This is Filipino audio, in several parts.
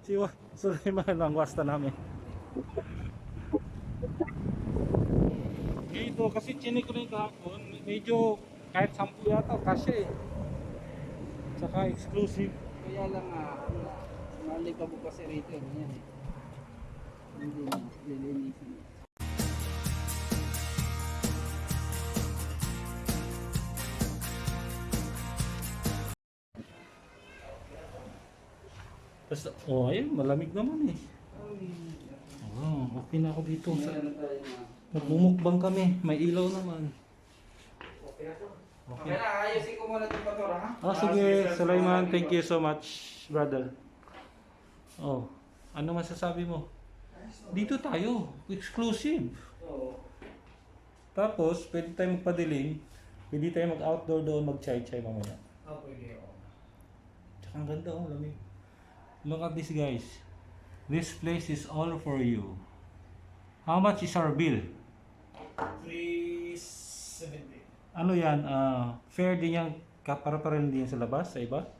Si Sulaiman ang wasta namin. Ito kasi chinik ko rin kahapon, medyo kahit 10 yata kasi saka exclusive. Kaya lang mali pa po kasi rito yan eh. Hindi na lilinisin. Tapos, oh ayun, malamig naman eh. Oh, okay na ako dito. Nagmumukbang kami, may ilaw naman. Okay na to. Okay na, ayusin ko muna itong patora ha? Ah, sige, Sulaiman, thank you so much, brother. Oh, ano masasabi mo? Dito tayo, exclusive. Oo. Tapos, pwede tayo magpadilim, pwede tayo mag-outdoor doon, mag-chai-chai mamaya. Pwede ako. Tsaka ang ganda oh, lamig. Look at this guys. This place is all for you. How much is our bill? 370. Ano yan? Fair din yan, para din yan sa labas, sa iba?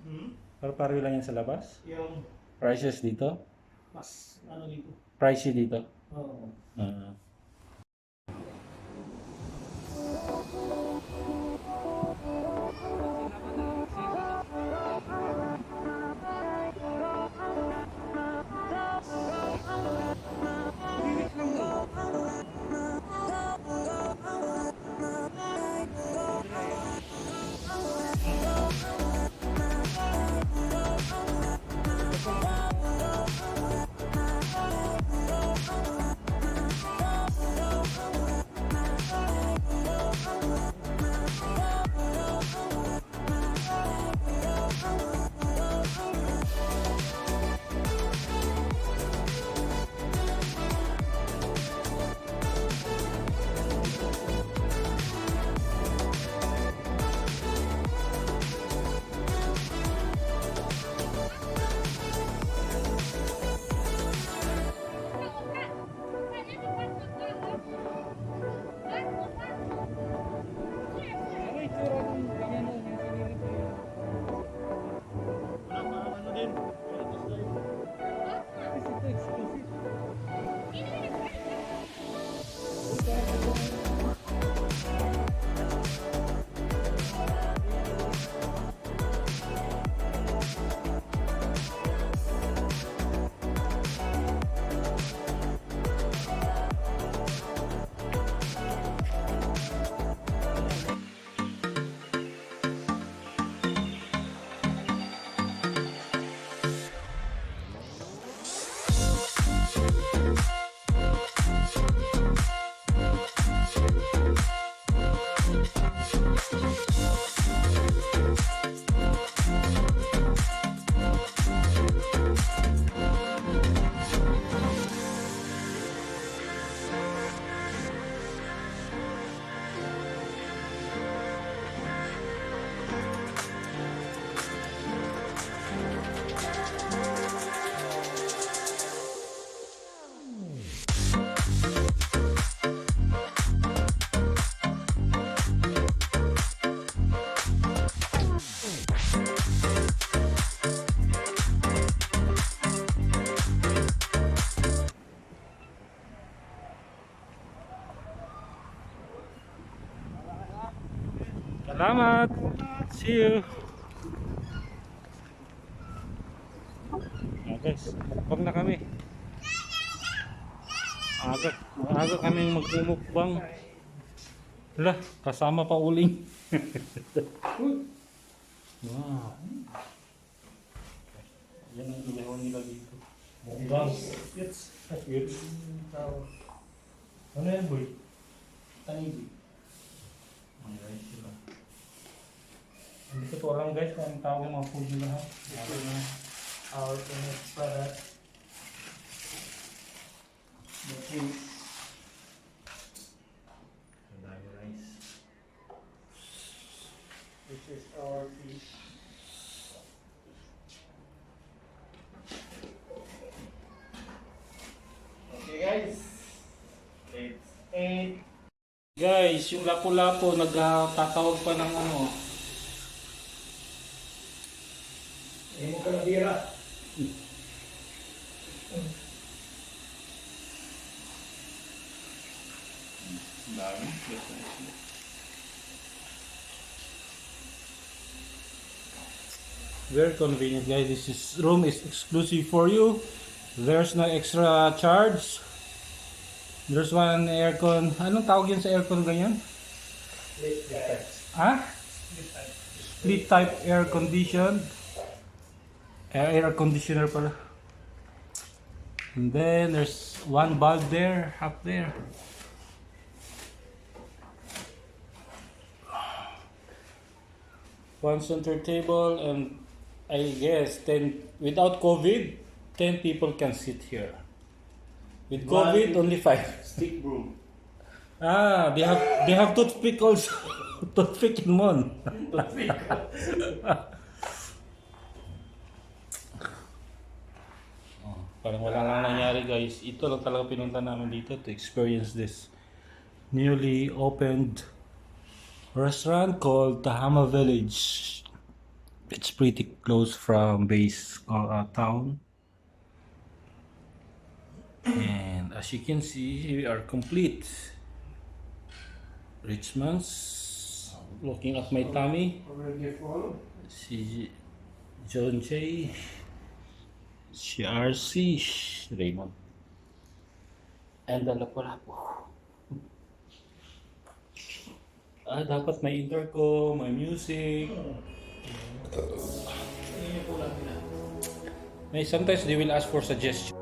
Para lang yan sa labas? Yung Prices dito? mas ano dito? Pricey dito? Oo. Salamat! See you! Guys, mukbang na kami. Aga kaming magmumukbang. Hala, kasama pa uling. Wow. Yan ang ilaw nila dito. Mukbang. Yes. Ano yan, boy? Tanigi. Ang guys sila. Dito po lang guys kung ang tawag ng mga food nila ha. Our next product. The fish. Rice. This is our fish. Okay guys. Let's eat. Guys, yung lapu-lapu nagtatawag pa ng ano. Ayun ka na bira. Dami. Very convenient, guys. Room is exclusive for you. There's no extra charge. There's one aircon. Anong tawag yun sa aircon ganyan? Ha? Split type air conditioned. Air conditioner pala. And then there's one bulb there, up there. One center table, and I guess 10 without COVID, 10 people can sit here. With COVID, only 5. Stick broom. Ah, they have toothpick also. Toothpick in one. Parang wala lang nangyari, guys. Ito lang talaga pinunta namin dito to experience this newly opened restaurant called Tahama Village. It's pretty close from base town. And as you can see, we are complete. Richmond's looking at my tummy. Si John J. Si RC. Raymond. And the Lapu-Lapu. Dapat may intercom, may music. Sometimes they will ask for suggestions.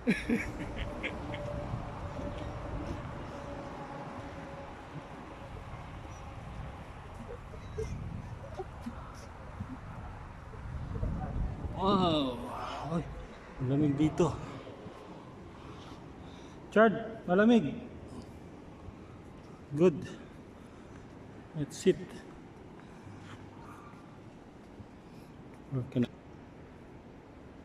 Wow! Ay, malamig dito. Chard, malamig. Good. Let's sit. Okay.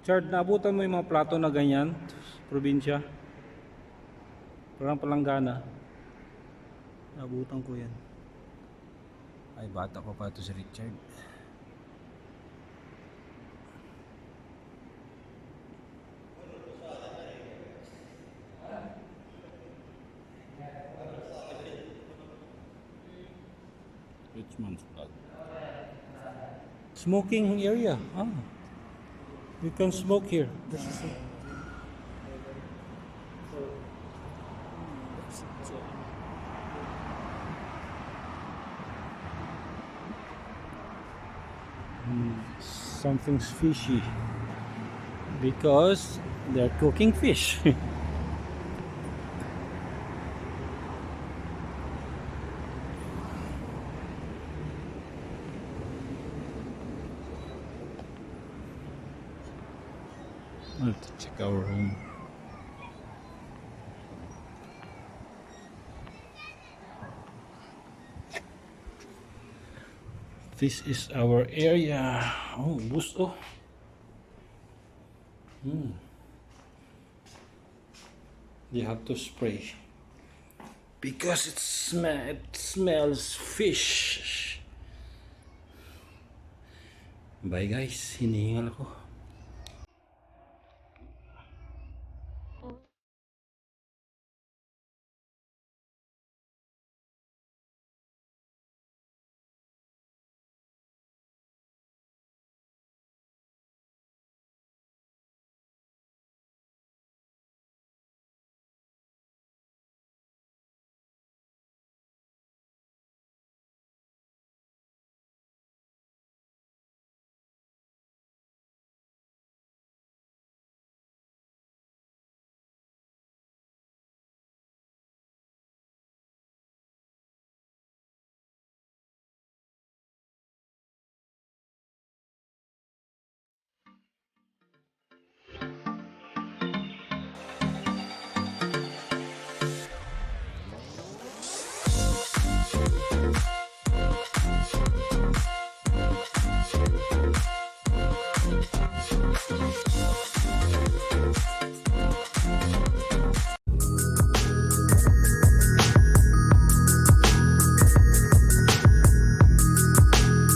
Chard, naabutan mo yung mga plato na ganyan sa probinsya? Parang palanggana. Naabutan ko yan. Ay, bata ko pa ito si Richard. Richmond's blood. Smoking area. Ah. You can smoke here. This is it. Something's fishy because they're cooking fish. I have to check our room. This is our area. Oh, Busog. You have to spray because it smells fish. Bye guys, hinihingal ako.